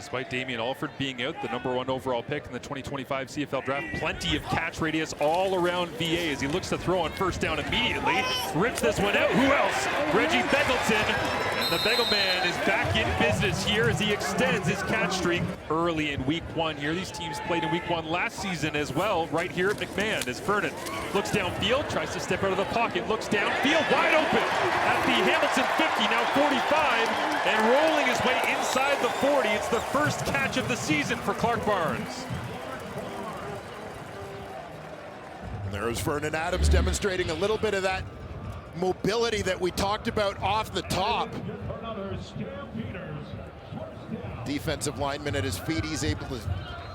Despite Damien Alford being out, the #1 overall pick in the 2025 CFL draft, plenty of catch radius all around VA as he looks to throw on first down immediately. Rips this one out. Who else? Reggie Beggleton. And the Beggle Man is back in business here as he extends his catch streak early in week 1 here. These teams played in week 1 last season as well, right here at McMahon as Vernon looks downfield, tries to step out of the pocket, looks downfield, wide open at the Hamilton 50, now 45, and rolling his way inside the 40. It's the first catch of the season for Clark Barnes. There's Vernon Adams demonstrating a little bit of that mobility that we talked about off the top. Defensive lineman at his feet, he's able to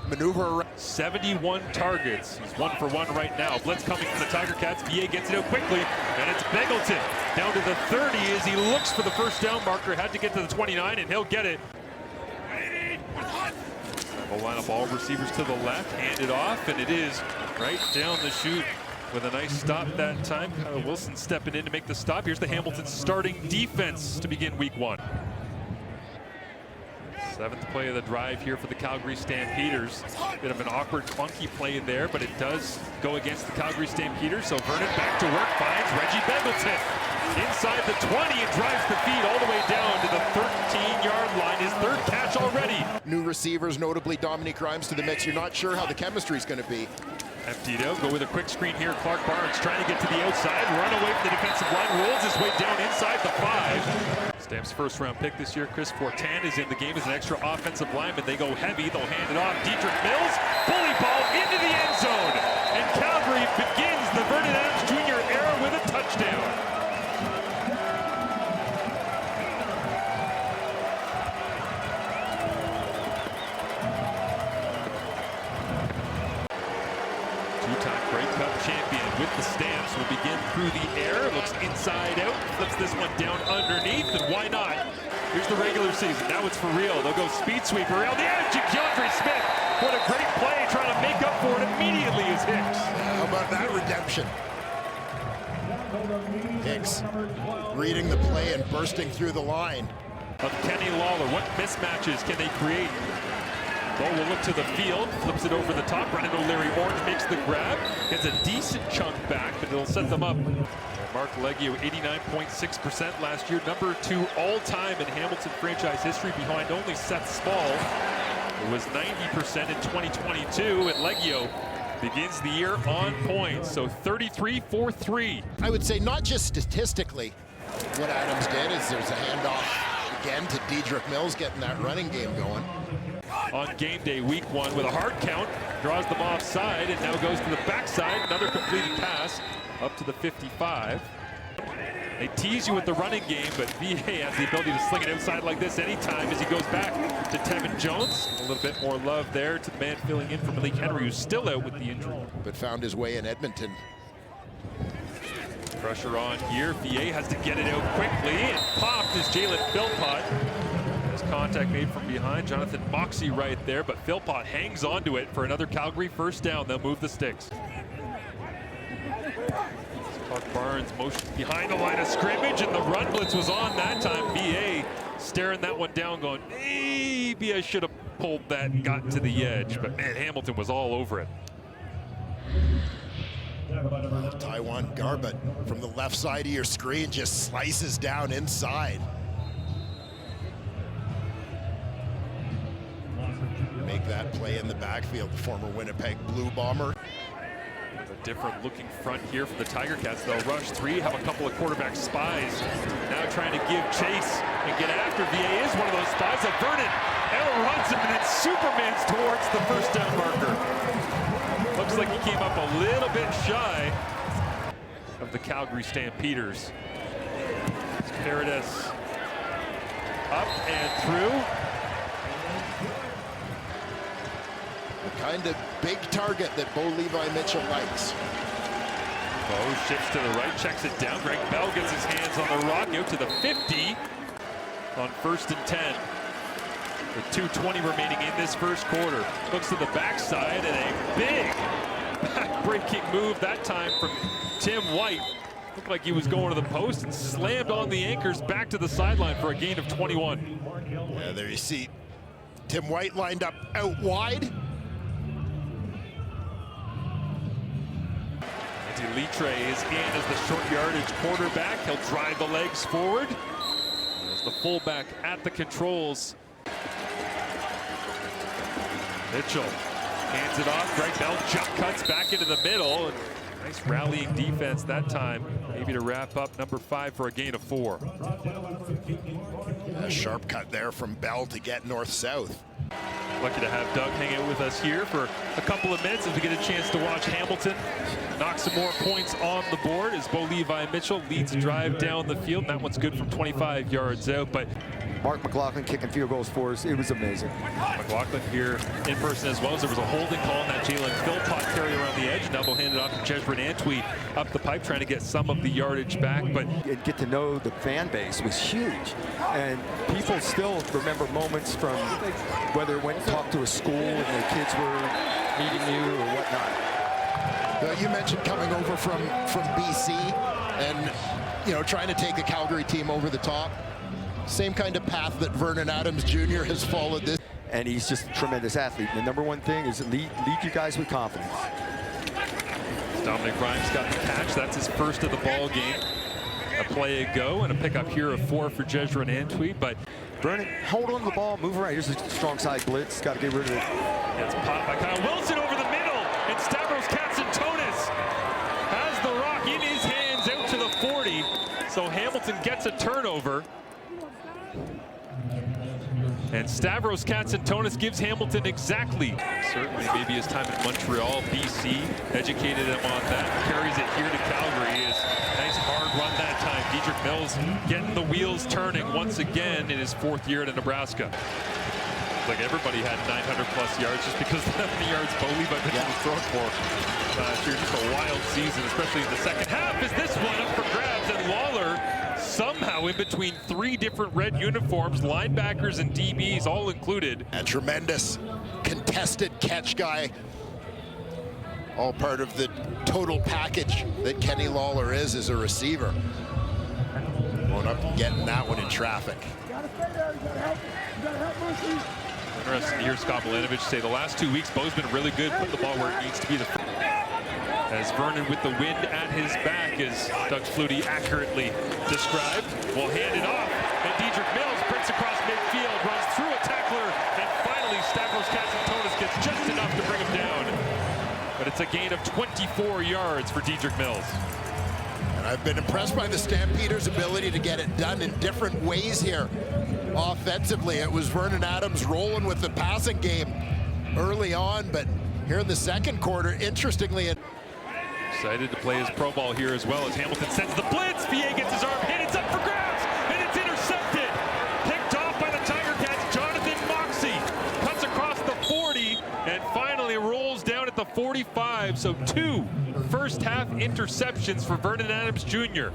maneuver around. 71 targets, he's 1 for 1 right now. Blitz coming from the Tiger Cats, VA gets it out quickly, and it's Beggleton down to the 30 as he looks for the first down marker, had to get to the 29, and he'll get it. We'll line up all receivers to the left, hand it off, and it is right down the chute with a nice stop that time. Kyle Wilson stepping in to make the stop. Here's the Hamilton starting defense to begin week 1. 7th play of the drive here for the Calgary Stampeders. Bit of an awkward, clunky play there, but it does go against the Calgary Stampeders. So Vernon back to work, finds Reggie Beggleton inside the 20 and drives the feed all the way down to the 13-yard line. His 3rd catch already. New receivers, notably Dominique Grimes, to the mix. You're not sure how the chemistry is going to be. Emptied out, go with a quick screen here. Clark Barnes trying to get to the outside, run away from the defensive line, rolls his way down inside the 5. Stamps' 1st-round pick this year, Chris Fortin, is in the game as an extra offensive lineman. They go heavy, they'll hand it off. Dietrich Mills, bully ball into the end zone. And Calgary begins the Vernon Adams Jr. era with a touchdown. Two-time Grey Cup champion with the Stamps will begin through the air, looks inside out, flips this one down underneath, and why not? Here's the regular season, now it's for real. They'll go speed sweep around the edge, and Keandre Smith, what a great play, trying to make up for it immediately is Hicks. How about that redemption? Hicks reading the play and bursting through the line. Of Kenny Lawler, what mismatches can they create? Ball will look to the field, flips it over the top. Brendan O'Leary Orange makes the grab, gets a decent chunk back, but it'll set them up. Mark Leggio, 89.6% last year, #2 all-time in Hamilton franchise history, behind only Seth Small. It was 90% in 2022, and Leggio begins the year on point, so 33-4-3. I would say not just statistically. What Adams did is there's a handoff again to Dietrich Mills, getting that running game going. On game day, week 1, with a hard count, draws them offside, and now goes to the backside. Another completed pass up to the 55. They tease you with the running game, but VA has the ability to sling it outside like this anytime as he goes back to Tevin Jones. A little bit more love there to the man filling in for Malik Henry, who's still out with the injury. But found his way in Edmonton. Pressure on here. VA has to get it out quickly, and popped is Jalen Philpott. Contact made from behind. Jonathan Moxie right there, but Philpott hangs onto it for another Calgary first down. They'll move the sticks. Clark Barnes motions behind the line of scrimmage, and the run blitz was on that time. VA staring that one down, going, maybe I should have pulled that and gotten to the edge, but man, Hamilton was all over it. Taiwan Garbett from the left side of your screen just slices down inside. Make that play in the backfield, the former Winnipeg Blue Bomber. A different looking front here for the Tiger Cats. They'll rush 3, have a couple of quarterback spies. Now trying to give chase and get after. VA is one of those spies. Vernon runs him, and then Superman's towards the first down marker. Looks like he came up a little bit shy of the Calgary Stampeders. Paredes up and through. The kind of big target that Bo Levi Mitchell likes. Bo shifts to the right, checks it down. Greg Bell gets his hands on the rock, out to the 50 on 1st and 10. With 2:20 remaining in this first quarter. Looks to the backside, and a big back-breaking move that time from Tim White. Looked like he was going to the post and slammed on the anchors back to the sideline for a gain of 21. Yeah, there you see Tim White lined up out wide. Litre is in as the short yardage quarterback. He'll drive the legs forward. As the fullback at the controls. Mitchell hands it off. Greg Bell jump cuts back into the middle. And nice rallying defense that time. Maybe to wrap up number 5 for a gain of 4. A sharp cut there from Bell to get north-south. Lucky to have Doug hang out with us here for a couple of minutes as we get a chance to watch Hamilton knock some more points on the board as Bo Levi Mitchell leads a drive down the field. And that one's good from 25 yards out. But Mark McLaughlin kicking field goals for us. It was amazing. McLaughlin here in person as well, as there was a holding call on that Jalen Philpott carry around the edge. Now they'll hand it off to Jesper Antwi up the pipe, trying to get some of the yardage back. But and get to know the fan base was huge. And people still remember moments from whether it went and talked to a school and the kids were meeting you or whatnot. You mentioned coming over from BC and, you know, trying to take a Calgary team over the top. Same kind of path that Vernon Adams Jr. has followed this. And he's just a tremendous athlete. The number one thing is lead you guys with confidence. Dominic Grimes got the catch. That's his first of the ball game. A play ago and a pickup here of 4 for Jesper Antwi. But Vernon, hold on to the ball, move around. Here's a strong side blitz. Got to get rid of it. It's popped by Kyle Wilson over the middle. And Stavros Katsantonis has the rock in his hands out to the 40. So Hamilton gets a turnover. And Stavros Katsantonis gives Hamilton exactly. Certainly maybe his time in Montreal, BC, educated him on that. Carries it here to Calgary. Is nice hard run that time. Dedrick Mills getting the wheels turning once again in his 4th year at Nebraska. Like everybody had 900+ yards just because of how many yards Bo Levi Mitchell was thrown for. Sure, just a wild season, especially in the second half. Is this one up for grabs? And Lawler somehow in between 3 different red uniforms, linebackers and DBs all included. A tremendous contested catch guy. All part of the total package that Kenny Lawler is as a receiver. Going up and getting that one in traffic. Interesting to hear Scott Milanovic say the last 2 weeks, Bo's been really good, put the ball where it needs to be. As Vernon with the wind at his back, as Doug Flutie accurately described, will hand it off. And Dedrick Mills breaks across midfield, runs through a tackler, and finally Stavros Katsantonis gets just enough to bring him down. But it's a gain of 24 yards for Dedrick Mills. And I've been impressed by the Stampeders' ability to get it done in different ways here. Offensively, it was Vernon Adams rolling with the passing game early on, but here in the second quarter, interestingly, excited to play his pro ball here as well as Hamilton sends the blitz. VA gets his arm hit. It's up for grabs, and it's intercepted. Picked off by the Tiger Cats. Jonathan Moxie cuts across the 40 and finally rolls down at the 45. So 2 first-half interceptions for Vernon Adams Jr.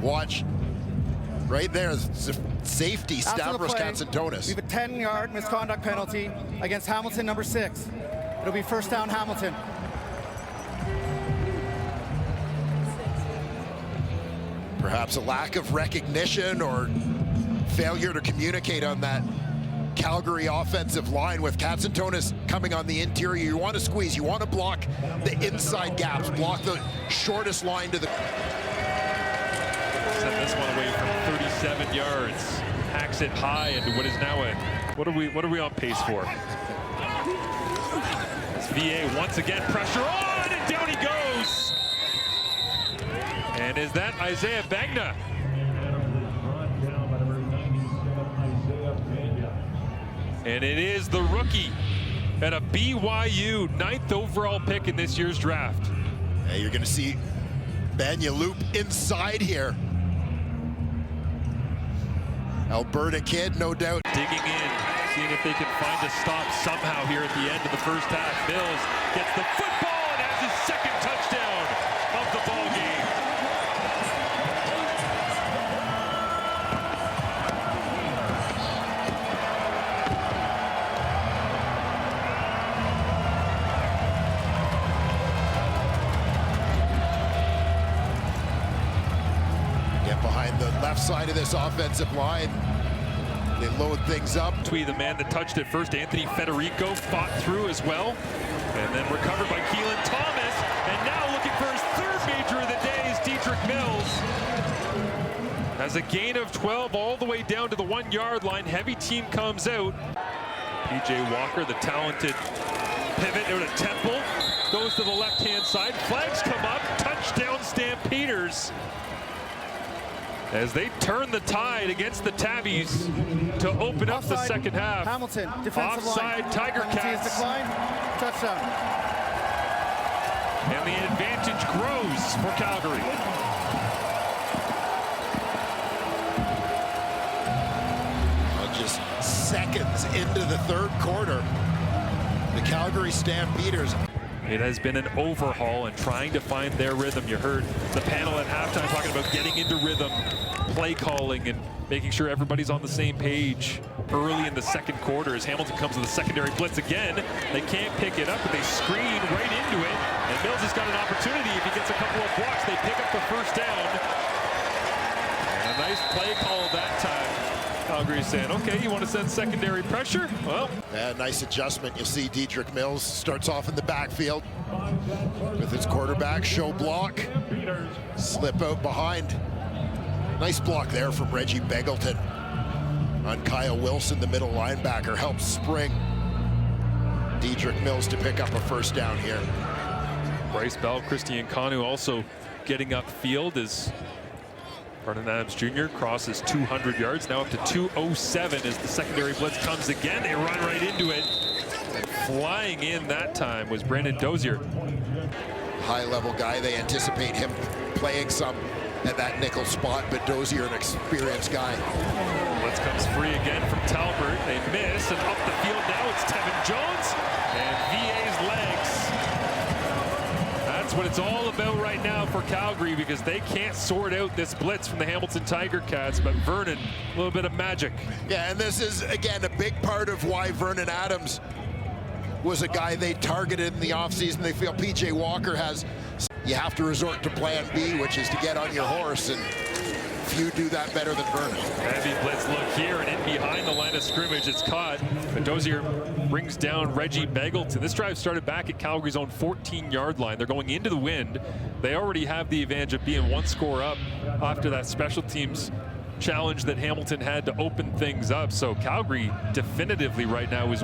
Watch right there, safety Stavros Katsantonis. We have a 10-yard misconduct penalty against Hamilton, number 6. It'll be first down, Hamilton. Perhaps a lack of recognition or failure to communicate on that Calgary offensive line with Katsantonis coming on the interior. You want to squeeze, you want to block the inside gaps, block the shortest line to the... Send this one away from 37 yards. Hacks it high into what is now a... What are we on pace for? As VA once again pressure on, and down he goes. And is that Isaiah Bagna? And it is the rookie at a BYU 9th overall pick in this year's draft. Hey, you're going to see Banya loop inside here. Alberta kid, no doubt. Digging in, seeing if they can find a stop somehow here at the end of the first half. Mills gets the football and has his 2nd touchdown of the ball game. Get behind the left side of this offensive line. They load things up. The man that touched it first, Anthony Federico, fought through as well. And then recovered by Keelan Thomas. And now looking for his third major of the day is Dietrich Mills. Has a gain of 12 all the way down to the 1 yard line. Heavy team comes out. PJ Walker, the talented pivot out of Temple, goes to the left-hand side. Flags come up. Touchdown Stampeders. As they turn the tide against the Tabbies to open up the second half. Hamilton, defensive Offside, line. Tiger Cats. Decline. Touchdown. And the advantage grows for Calgary. Just seconds into the third quarter, the Calgary Stampeders. It has been an overhaul and trying to find their rhythm. You heard the panel at halftime talking about getting into rhythm, play calling, and making sure everybody's on the same page early in the second quarter as Hamilton comes to the secondary blitz again. They can't pick it up, but they screen right into it. And Mills has got an opportunity. If he gets a couple of blocks, they pick up the first down. And a nice play call that time. Calgary's saying, okay, you want to send secondary pressure? Well, nice adjustment. You'll see Dietrich Mills starts off in the backfield with his quarterback, show block, slip out behind. Nice block there from Reggie Beggleton on Kyle Wilson, the middle linebacker, helps spring Dietrich Mills to pick up a first down here. Bryce Bell, Christian Kanu also getting upfield as Vernon Adams Jr. crosses 200 yards, now up to 207 as the secondary blitz comes again. They run right into it. And flying in that time was Brandon Dozier. High-level guy. They anticipate him playing some at that nickel spot, but Dozier, an experienced guy. Blitz comes free again from Talbert. They miss, and up the field now it's Tevin Jones and VA's legs. That's what it's all about right now for Calgary, because they can't sort out this blitz from the Hamilton Tiger Cats, but Vernon, a little bit of magic. Yeah, and this is, again, a big part of why Vernon Adams was a guy they targeted in the offseason. They feel PJ Walker has. You have to resort to plan B, which is to get on your horse, and few do that better than Vernon. Heavy blitz look here, and in behind the line of scrimmage, it's caught. But Dozier brings down Reggie Beggleton. This drive started back at Calgary's own 14-yard line. They're going into the wind. They already have the advantage of being one score up after that special teams challenge that Hamilton had to open things up. So Calgary definitively right now is.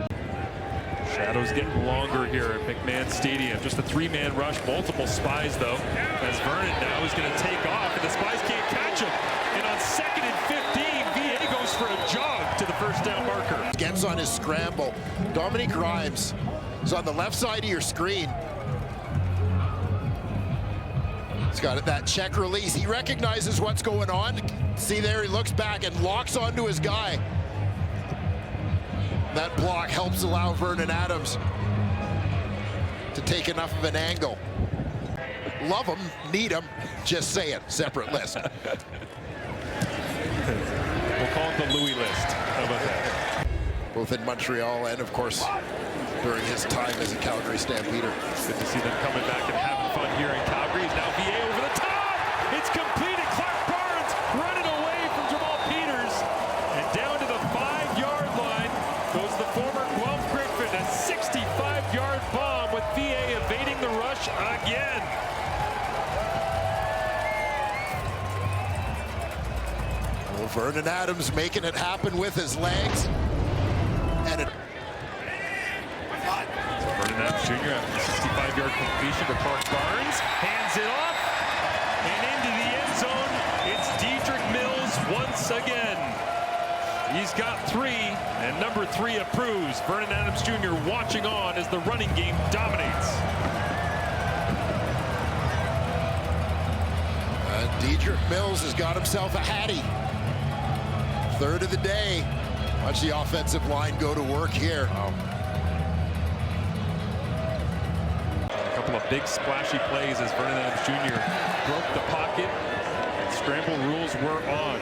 Shadows getting longer here at McMahon Stadium. Just a three-man rush, multiple spies though, as Vernon now is going to take off, and the spies can't catch him. And on 2nd and 15, VA goes for a jog to the first down marker. Gets on his scramble. Dominique Grimes is on the left side of your screen. He's got that check release. He recognizes what's going on. See there, he looks back and locks onto his guy. That block helps allow Vernon Adams to take enough of an angle. Love him, need him, just say it, separate list. We'll call it the Louis list. How about that? Both in Montreal and, of course, during his time as a Calgary Stampeder. Good to see them coming back and having fun here in Calgary. Now VA over the top. It's completed. Clark Barnes running away from Jamal Peters. And down to the 5-yard line goes the former Guelph Griffin. A 65-yard bomb with VA evading the rush again. Well, Vernon Adams making it happen with his legs. And it Vernon Adams Jr. after the 65-yard completion to Clark Barnes. Hands it off. And into the end zone, it's Dietrich Mills once again. He's got 3, and number 3 approves. Vernon Adams Jr. watching on as the running game dominates. Dietrich Mills has got himself a hattie. 3rd of the day. Watch the offensive line go to work here. A couple of big splashy plays as Vernon Adams Jr. broke the pocket. And scramble rules were on.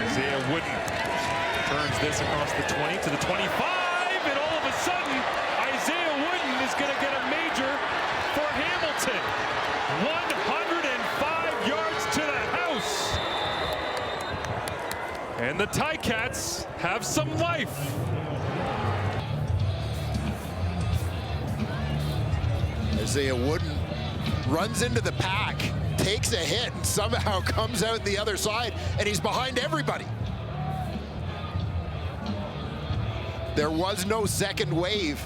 Isaiah Wooden turns this across the 20 to the 25, and all of a sudden, Isaiah Wooden is going to get a major for Hamilton. 105 yards to the house. And the Ticats have some life. Isaiah Wooden runs into the pack, takes a hit, and somehow comes out the other side, and he's behind everybody. There was no second wave.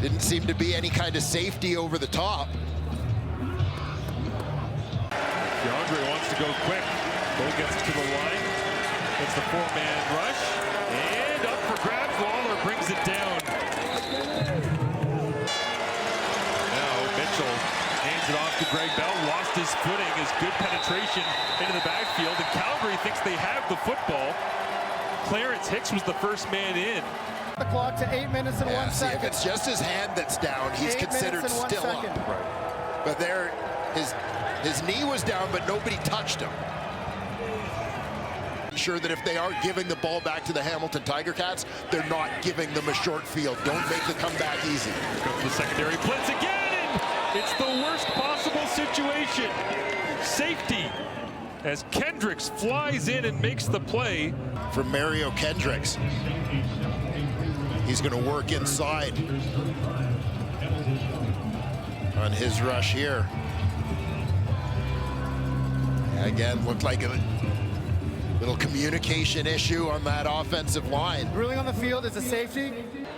Didn't seem to be any kind of safety over the top. DeAndre wants to go quick. Bo gets to the line. It's the four-man rush. And up for grabs. Lawler brings it down. Now Mitchell hands it off to Greg Bell. Lost his footing. His good penetration into the backfield. And Calgary thinks they have the football. Clarence Hicks was the first man in. The clock to 8 minutes and 1 See, second. if it's just his hand that's down, he's 8 considered minutes and 1 still second. up. Right. But there, his knee was down, but nobody touched him. Sure that if they are giving the ball back to the Hamilton Tiger Cats, they're not giving them a short field. Don't make the comeback easy. Go for the secondary blitz again, and it's the worst possible situation. Safety as Kendricks flies in and makes the play. From Mario Kendricks. He's going to work inside on his rush here. Again, looked like a little communication issue on that offensive line. Ruling on the field is a safety.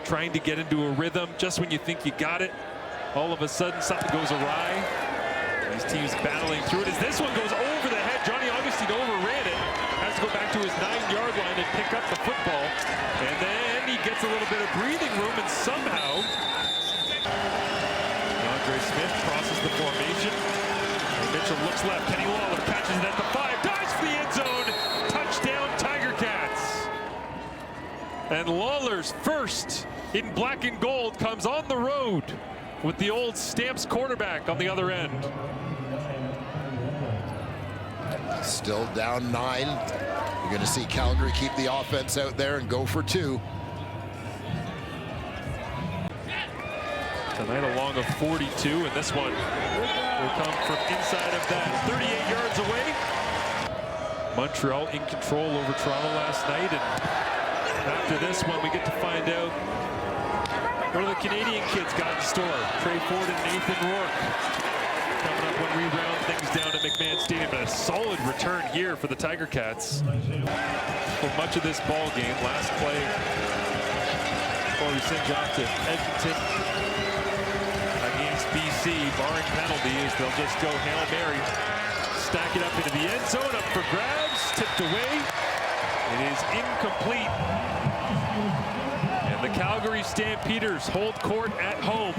Trying to get into a rhythm just when you think you got it. All of a sudden, something goes awry. These teams battling through it as this one goes over the head. Johnny Augustine overran it. Has to go back to his 9-yard line and pick up the football. And then he gets a little bit of breathing room, and somehow Andre Smith crosses the formation. And Mitchell looks left. Kenny Lawler catches it at the 5. Dives for the end zone. Touchdown, Tiger Cats. And Lawler's first in black and gold comes on the road with the old Stamps quarterback on the other end. Still down 9. You're going to see Calgary keep the offense out there and go for 2. Tonight a long of 42, and this one will come from inside of that 38 yards away. Montreal in control over Toronto last night, and after this one we get to find out what do the Canadian kids got in store. Trey Ford and Nathan Rourke coming up when we round things down at McMahon Stadium. But a solid return here for the Tiger Cats. For much of this ball game, last play before we send you off to Edmonton against BC, barring penalties, they'll just go Hail Mary, stack it up into the end zone, up for grabs, tipped away. It is incomplete. And the Calgary Stampeders hold court at home.